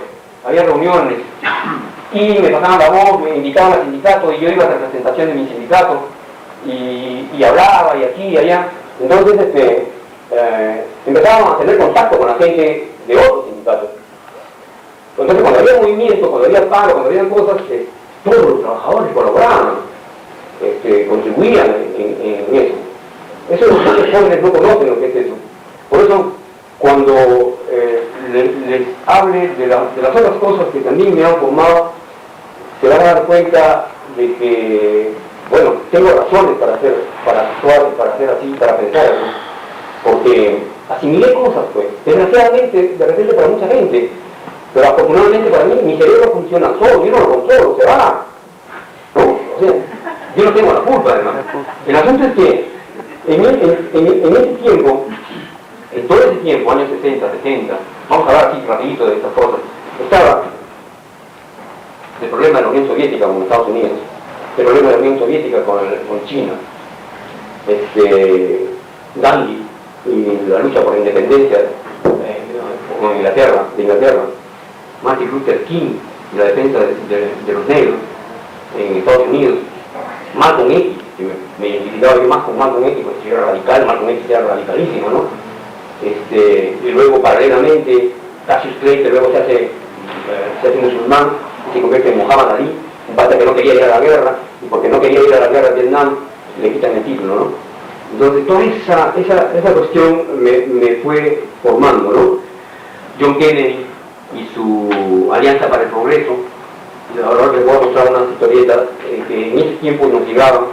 había reuniones, y me pasaban la voz, me invitaban al sindicato, y yo iba a la representación de mi sindicato, y hablaba, y aquí y allá. Entonces empezábamos a tener contacto con la gente de otros sindicatos. Entonces cuando había movimiento, cuando había paro, cuando había cosas, todos los trabajadores colaboraban, contribuían en eso. Eso los jóvenes no conocen lo que es eso. Por eso, cuando les hable de las otras cosas que también me han formado, se van a dar cuenta de que, bueno, tengo razones para actuar, para hacer así, para pensar así. Porque asimilé cosas, pues. Desgraciadamente, de repente para mucha gente, pero afortunadamente para mí, mi cerebro funciona solo, yo no lo controlo, se va. ¿No? O sea, yo no tengo la culpa, además. El asunto es que en ese tiempo, en todo ese tiempo, años 60, 70, vamos a hablar así rapidito de estas cosas, estaba el problema de la Unión Soviética con Estados Unidos, el problema de la Unión Soviética con China, Gandhi y la lucha por la independencia con Inglaterra, Martin Luther King y la defensa de los negros en Estados Unidos, Malcolm X, que me identificaba yo más con Malcolm X, porque era radical, Malcolm X era radicalísimo, ¿no? Y luego paralelamente Cassius Clay, que luego se hace musulmán y se convierte en Muhammad Ali, un pata que no quería ir a la guerra, y porque no quería ir a la guerra de Vietnam le quitan el título, ¿no? Entonces toda esa cuestión me fue formando, ¿no? John Kennedy y su Alianza para el Progreso, y ahora les voy a mostrar unas historietas que en ese tiempo nos llegaban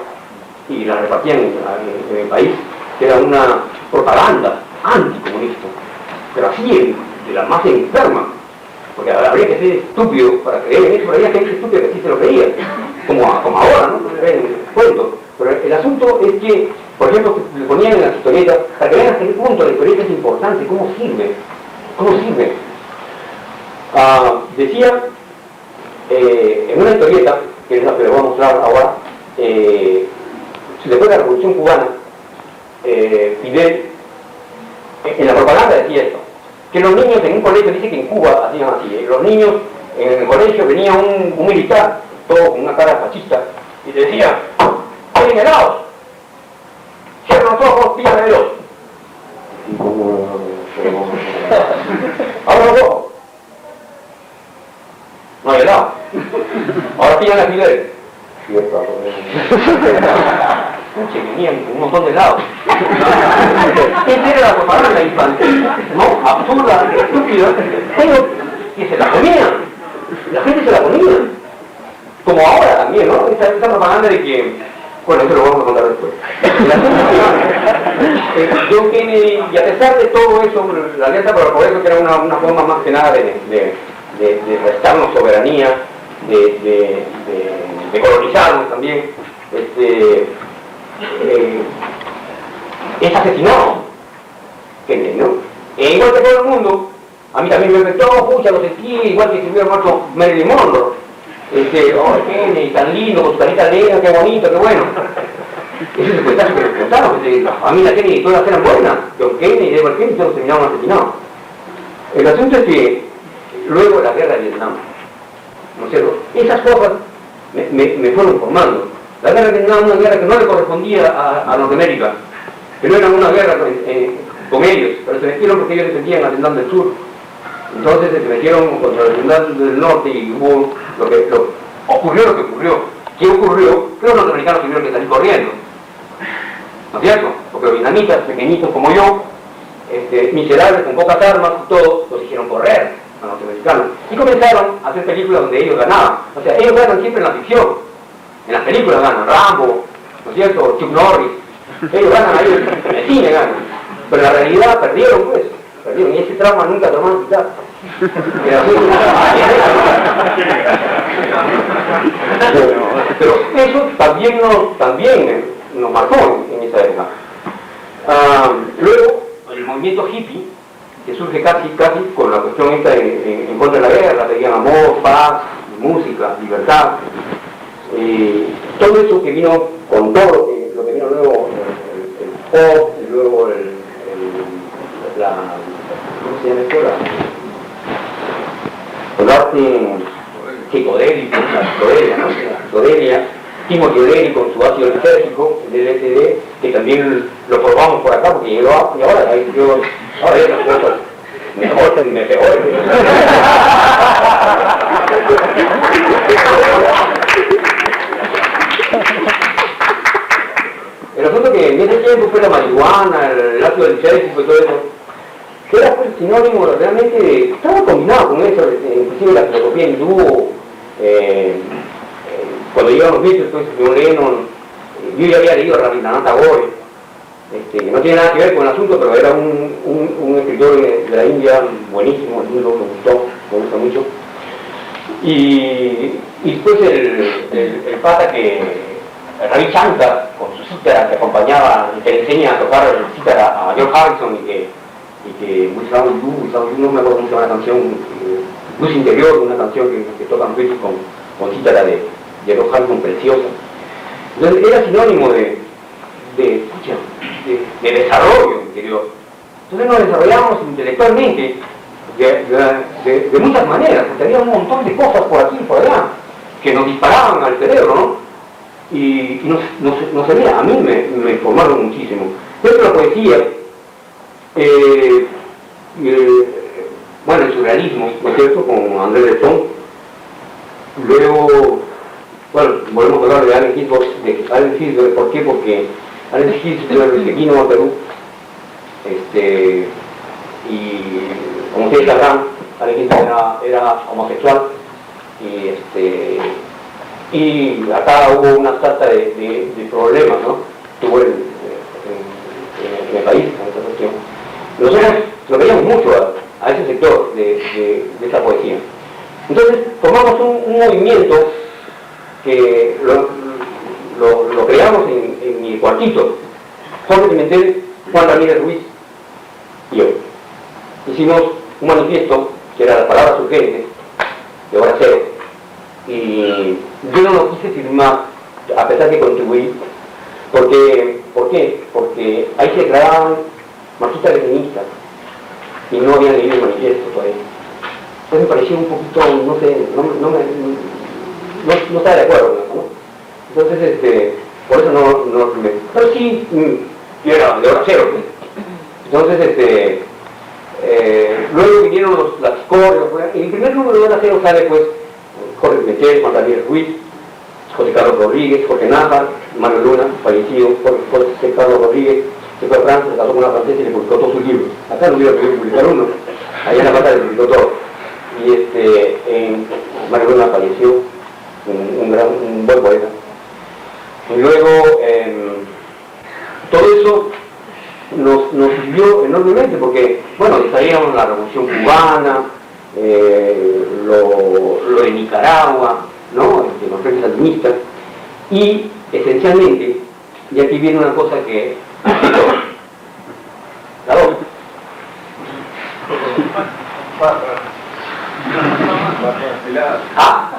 y las repartían en el país, que era una propaganda anticomunista, pero así de la más enferma, porque habría que ser estúpido para creer en eso, pero había gente estúpida que sí se lo creía, como ahora, ¿no? En el cuento. Pero el asunto es que, por ejemplo, le ponían en las historietas, para que vean hasta qué punto la historieta es importante, cómo sirve. Decía en una historieta, que es la que les voy a mostrar ahora, después de la Revolución Cubana, Fidel, en la propaganda decía esto, que los niños en un colegio, dice que en Cuba hacían así, los niños en el colegio venía un militar, todo con una cara fascista, y te decía, ¡hay helados! ¡Cierra los ojos, píllame de los! Ahora los ojos. No hay helado. Ahora píllame a Fidel. Que venían un montón de helados. Esa era la propaganda infantil, ¿no? Absurda, estúpida, pero que se la comían. La gente se la comía. Como ahora también, ¿no? Esa propaganda de que, bueno, eso lo vamos a contar después. John Kennedy, y a pesar de todo eso, la Alianza para el Progreso, que era una forma más que nada de de restarnos soberanía, de colonizarnos también, es asesinado, gente, ¿no? E igual que todo el mundo, a mí también me afectó, pucha, lo sentí, igual que escribió el muerto Marilyn Monroe. Oh, Kennedy, tan lindo, con su carita negra, qué bonito, qué bueno. Ese es el cuentazo que nos contaron, que la familia Kennedy todas eran buenas, John Kennedy, Edward Kennedy, todos terminaron asesinados. El asunto es que luego de la guerra de Vietnam, ¿no es cierto? Esas cosas me fueron formando. La guerra de Vietnam era una guerra que no le correspondía a Norteamérica, que no era una guerra con ellos, pero se metieron porque ellos defendían a Vietnam del Sur. Entonces se metieron contra el Vietnam del Norte y hubo ocurrió lo que ocurrió. ¿Qué ocurrió? Que los norteamericanos tuvieron que salir corriendo. ¿No es cierto? Porque los vietnamitas, pequeñitos como yo, miserables, con pocas armas, todos los hicieron correr a los norteamericanos. Y comenzaron a hacer películas donde ellos ganaban. O sea, ellos ganan siempre en la ficción. En las películas ganan Rambo, ¿no es cierto? Chuck Norris. Ellos ganan ahí, en el cine ganan. Pero en la realidad perdieron, pues. Perdieron. Y ese trauma nunca se lo van a quitar. Pero eso también nos marcó en esa época. Luego, el movimiento hippie, que surge casi con la cuestión esta en contra de la guerra, pedían amor, paz, música, libertad. Todo eso que vino con todo lo que vino luego, el pop, y luego ¿cómo se llama esto? El arte psicodélico, la psicodelia, ¿no? La psicodelia, Timothy Leary con su ácido lisérgico, el LSD, que también lo probamos por acá porque llegó y ahora hay otras cosas mejores y peores. El asunto que en ese tiempo fue la marihuana, el ácido lisérgico y todo eso, que era pues sinónimo realmente, estaba combinado con eso, inclusive la filosofía hindú, cuando llegaron los Beatles, pues John Lennon, yo ya había leído a Rabindranath Tagore, que no tiene nada que ver con el asunto, pero era un escritor de la India buenísimo, el libro me gusta mucho. Y después el pata Ravi Shankar, con su cítara, que acompañaba y que le enseña a tocar el cítara a George Harrison y que no me acuerdo cómo se llama la canción, Luz Interior, una canción que tocan Beatles con cítara de George Harrison preciosa. Entonces era sinónimo de desarrollo interior. Entonces nos desarrollamos intelectualmente de muchas maneras, porque había un montón de cosas por aquí y por allá que nos disparaban al cerebro, ¿no? Y nos servía, a mí me formaron muchísimo. Dentro de la poesía, bueno, el surrealismo, ¿no es cierto?, con André Breton. Luego, bueno, volvemos a hablar de Allen Ginsberg, ¿por qué? Porque Allen Ginsberg que vino a Perú, y como ustedes sabrán, Allen Ginsberg era homosexual, y acá hubo una sarta de problemas, ¿no? Tuvo en el país, en esta cuestión. Nosotros lo veíamos mucho a ese sector de esa poesía. Entonces formamos un movimiento que lo creamos en mi cuartito, Jorge Pimentel, Juan Ramírez Ruiz y yo. Hicimos un manifiesto que era las palabras urgentes de Hora Cero, y yo no lo quise firmar a pesar que contribuí, porque ¿por qué? Porque ahí se declaraban marxistas leninistas y no habían leído el manifiesto todavía. Entonces me pareció un poquito, no sé, no estaba de acuerdo con eso, ¿no? Entonces, por eso no firmé. Pero sí, yo era de Hora Cero, ¿no? Entonces, luego vinieron las coreos, y el primer número de Hora Cero sale, pues, Jorge Pimentel, Juan Daniel Ruiz, José Carlos Rodríguez, Jorge Nájar, Mario Luna, fallecido, José Carlos Rodríguez, se fue a Francia, se casó con una francesa y le publicó todos sus libros. Acá no hubiera podido publicar uno, allá en la pata le publicó todo. Y Mario Luna falleció, un buen poeta. Y luego, todo eso nos sirvió enormemente porque, bueno, salíamos la Revolución Cubana, lo de Nicaragua, ¿no? Los frentes sandinistas, y esencialmente, y aquí viene una cosa que... ¿La voz? Ah.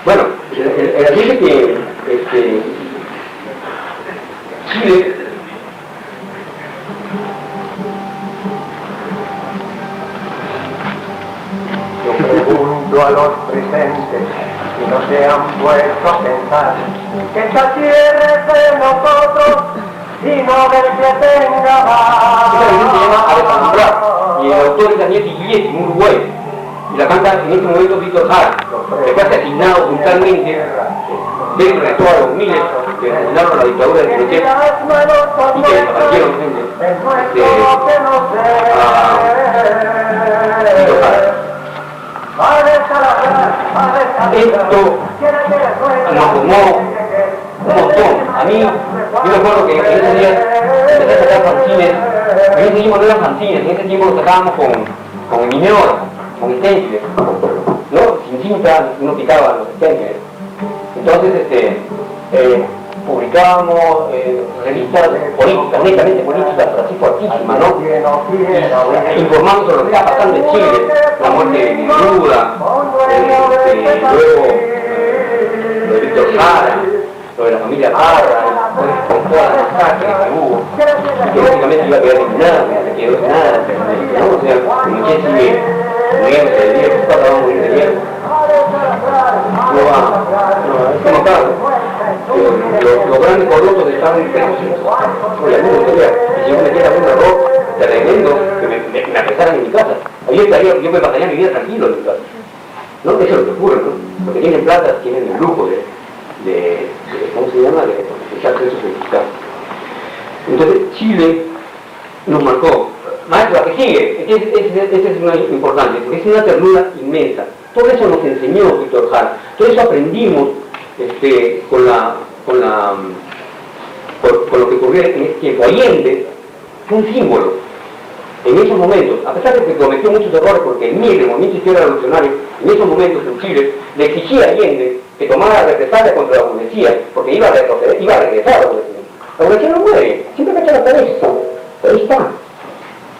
Bueno, el asunto es que Chile yo pregunto a los presentes si no se han puesto a pensar que esta tierra es de nosotros y no del que tenga más. Esta canción se llama Alejandra y el autor es Daniel Guillén, un uruguayo, y la canta en este momento Víctor Jara, que fue asesinado brutalmente dentro de todos los miles que asesinaron a la dictadura de Pinochet y que desaparecieron Víctor Jara. Esto nos tomó un montón. A mí, yo me acuerdo que en ese día empecé a sacar fanzines. En ese tiempo no eran fanzines, en ese tiempo lo sacábamos con minor, con stencil, ¿no? Sin cinta, uno picaba los stencils. Entonces, publicábamos revistas políticas, netamente políticas, pero así fuertísimas, ¿no? Informando sobre lo que estaba pasando en Chile, la muerte de Neruda, luego lo de Víctor Jara, lo de la familia Parra, con todas las masacres que hubo, y que básicamente iba a quedar sin nada, se quedó sin nada, ¿no? O sea, Pinochet sigue muriéndose de viejo, está acabando de morir de viejo. Es como acá, los grandes corruptos estaban presos, oye, algunos todavía, y si yo cometiera algún error tremendo, que me apresaran en mi casa, yo me pasaría mi vida tranquilo en mi casa, ¿no? Eso es lo que ocurre, ¿no? Porque tienen plata, tienen el lujo de ¿cómo se llama?, de echarse esos certificados. Entonces, Chile nos marcó. Maestro, la que sigue, ese es una importante, porque es una ternura inmensa. Todo eso nos enseñó Víctor Jara, todo eso aprendimos con lo que ocurrió en ese tiempo. Allende fue un símbolo en esos momentos, a pesar de que cometió muchos errores, porque el MIR, el Movimiento Izquierda Revolucionario, en esos momentos en Chile, le exigía a Allende que tomara represalia contra la burguesía, porque iba a regresar a la burguesía. La burguesía no muere, siempre cacha la cabeza, ahí está,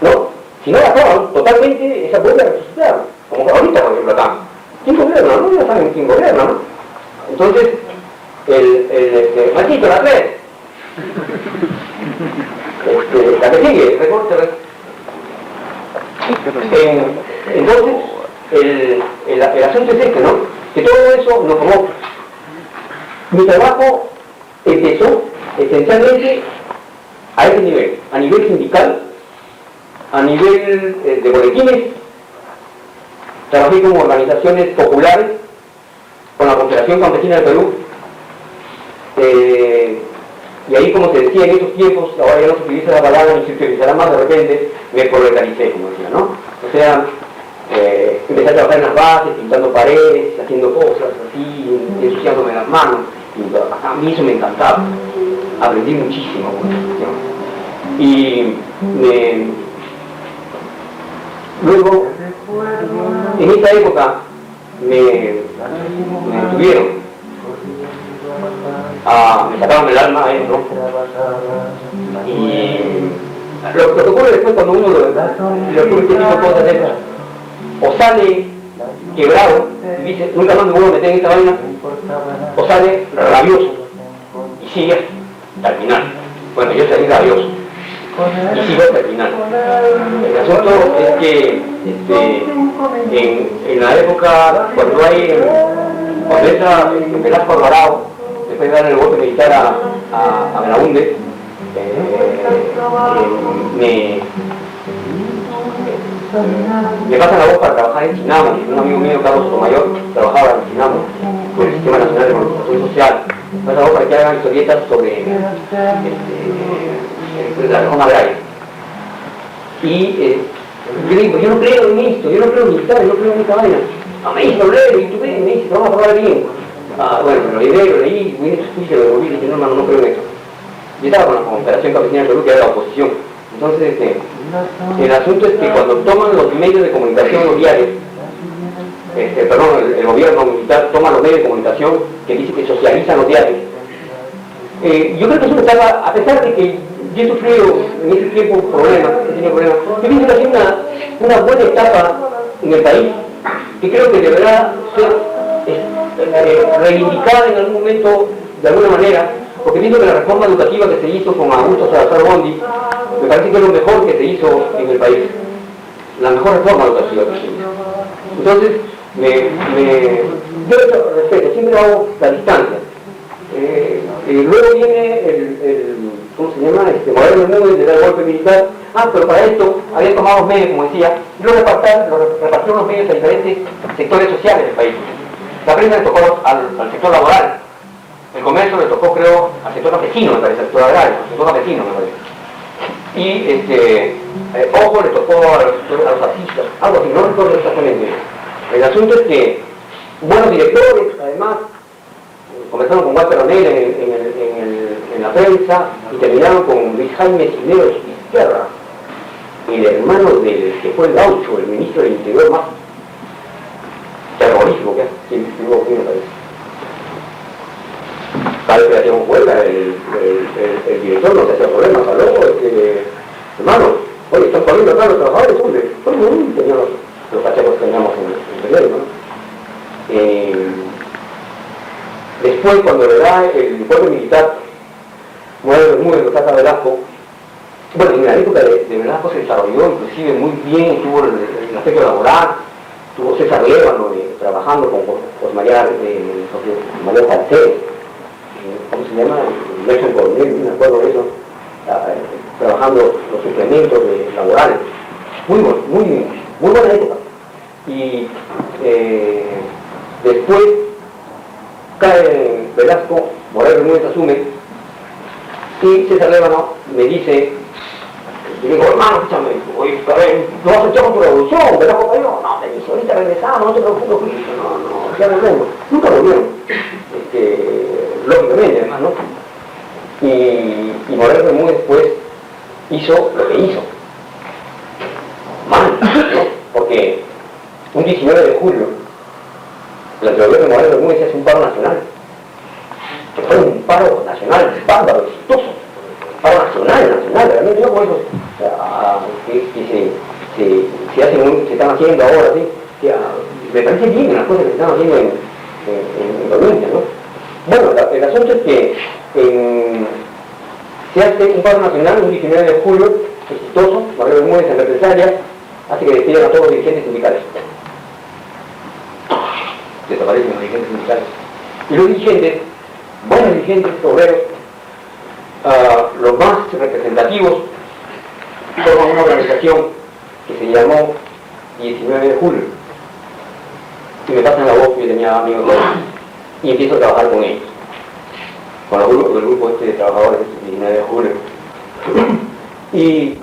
¿no? Si no la acaban totalmente, esa vuelve a resucitar, como ahorita, por ejemplo, acá. ¿Quién gobierna? No, ya saben quién gobierna, ¿no? Entonces, Machito, la 3. La que sigue, recorte. Entonces, el asunto es ¿no? Que todo eso nos tomó. Mi trabajo empezó esencialmente a ese nivel, a nivel sindical, a nivel de boletines. Trabajé con organizaciones populares, con la Confederación Campesina del Perú, y ahí, como se decía en esos tiempos, ahora ya no se utiliza la palabra ni se utilizará más de repente, me proletaricé, como decía, ¿no? O sea, empecé a trabajar en las bases, pintando paredes, haciendo cosas así, ensuciándome las manos, y a mí eso me encantaba, aprendí muchísimo con eso, y luego, en esta época, me tuvieron, me sacaban el alma a él, ¿no? Y lo que ocurre después cuando uno le ocurre este tipo de cosas es, o sale quebrado y dice, nunca más me vuelvo a meter en esta vaina, o sale rabioso y sigue hasta el final. Bueno, yo salí rabioso y sigo hasta el final. El asunto es que en la época cuando entra en Velasco Alvarado, después de dar el golpe militar a Belaúnde, me pasan la voz para trabajar en Chinamo. Un amigo mío, Carlos Sotomayor, trabajaba en Chinamo por el Sistema Nacional de Organización Social. Me pasan la voz para que hagan historietas sobre la reforma agraria. Y yo digo, yo no creo en esto, yo no creo en militar, yo no creo en esta vaina. Me dice, léelo, y tú ves, me dice, vamos a hablar bien. Bueno, me lo leí, fui y se lo devolví y dije, no hermano, no creo en eso. Yo estaba con la Confederación Campesina de Perú, que era la oposición. Entonces, el asunto es que cuando toman los medios de comunicación, los diarios, el gobierno militar toma los medios de comunicación que dice que socializan los diarios. Yo creo que eso estaba, a pesar de que yo he sufrido en ese tiempo problemas, yo pienso que ha sido una buena etapa en el país, que creo que deberá ser reivindicada en algún momento, de alguna manera, porque pienso que la reforma educativa que se hizo con Augusto Salazar Bondi, me parece que es lo mejor que se hizo en el país, la mejor reforma educativa que se hizo. Entonces, yo respeto, siempre hago la distancia. Luego viene ¿cómo se llama? Moreno Bermúdez de dar golpe militar. Pero para esto había tomado los medios, como decía, y luego repartieron los medios a diferentes sectores sociales del país. La prensa le tocó al sector laboral, el comercio le tocó, creo, al sector campesino, me parece, al sector agrario, al sector campesino, me parece. Y Ojo le tocó a los artistas, algo así, no recuerdo exactamente. El asunto es que buenos directores, además, comenzaron con Walter O'Neill en la prensa y terminaron con Luis Jaime Cisneros Izquierda, el hermano del que fue el gaucho, el ministro del Interior más terrorífico que estuvo aquí, me parece. Cada vez que hacíamos huelga, el director no se hacía problema, luego, hermano, oye, están poniendo acá los trabajadores, hombre, todo el mundo tenía los cachacos que teníamos en el periódico, ¿no? Después, cuando le da el cuerpo militar, Moreno Bermúdez, lo saca Velasco, bueno, en la época de Velasco se desarrolló inclusive muy bien, tuvo el aspecto laboral, tuvo César Lévano trabajando con José María Salcedo, ¿cómo se llama? Nelson Coronel, me acuerdo de eso, trabajando los suplementos laborales. Muy buena época. Y después cae Velasco, Moreno Bermúdez asume, y César Lévano me dice, y digo, hermano, escúchame, oye, no vas a echar con tu revolución, Velasco cayó, no, me dice, ahorita regresamos, no te preocupes, no, ya volvemos. Nunca volvieron, lógicamente, además, ¿no? Y Moreno Bermúdez después hizo lo que hizo. Mal, ¿no? Porque un 19 de julio, la teoría de Moreno Bermúdez se hace un paro nacional, que fue un paro nacional bárbaro, exitoso, paro nacional, realmente no por eso, que se están haciendo ahora, ¿sí? Me parece bien las cosas que se están haciendo en provincia, ¿no? Bueno, el asunto es que se hace un paro nacional un 19 de julio, exitoso, Moreno Bermúdez en represalia, hace que despidan a todos los dirigentes sindicales. Desaparecen los dirigentes sindicales. Y los dirigentes, buenos dirigentes obreros, los más representativos, forman una organización que se llamó 19 de julio. Y me pasan la voz, yo tenía amigos de ellos, y empiezo a trabajar con ellos, con el grupo de trabajadores del 19 de julio. Y